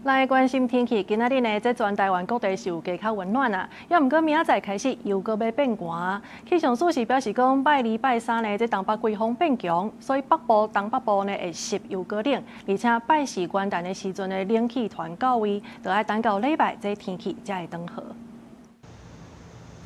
来关心天气，今仔日呢，这全台湾各地是有加较温暖啊，也毋过明仔载开始又搁要变寒。气象署是表示讲，拜二、拜三呢，这东北季风变强，所以北部、东北部呢会湿又搁冷，而且拜四元旦的时阵呢，冷气团到位，就要等到礼拜这天气才会转好。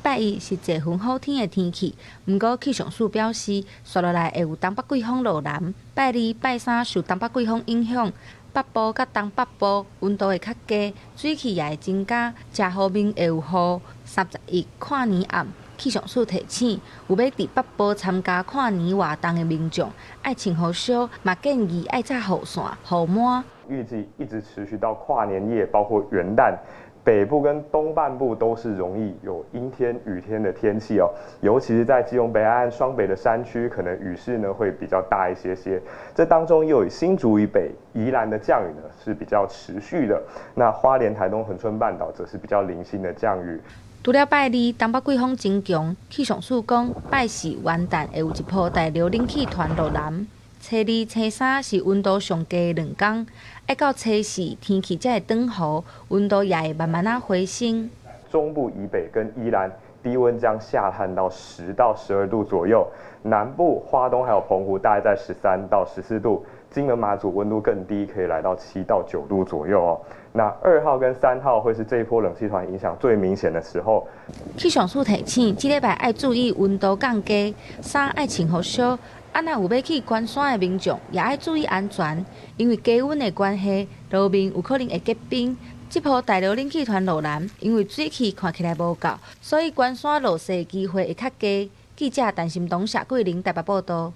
拜一是一份好天的天气，不过气象署表示，接落来会有东北季风落南。拜二、拜三受东北季风影响，北部甲东北部温度会较低，水汽也会增加，正好面会有雨。31跨年暗，气象署提醒，有要伫北部参加跨年活动的民众，爱穿好少，嘛建议爱扎雨伞、雨伞。预计一直持续到跨年夜，包括元旦。北部跟东半部都是容易有阴天、雨天的天气哦，尤其是在基隆北岸、双北的山区，可能雨势呢会比较大一些些。这当中又有新竹以北、宜兰的降雨呢是比较持续的，那花莲、台东恒春半岛则是比较零星的降雨。除了拜二东北季风增强，气象署讲拜四元旦会有一波大流冷气团落南。初二、初三是温度上低的2天，要到初四天气才会转好，温度也会慢慢回升。中部以北跟宜兰低温将下探到10到12度左右，南部、花东还有澎湖大概在13到14度，金门、马祖温度更低，可以来到7到9度左右哦。那2号跟3号会是这一波冷气团影响最明显的时候。气象署提醒，这礼拜要注意温度降低，衫爱穿好少。若有要去关山的民众，也要注意安全，因为低温的关系，路面有可能会结冰。这波大流冷气团落南，因为水汽看起来无够，所以关山落雪的机会会较低。记者陈心东、谢桂玲台北报道。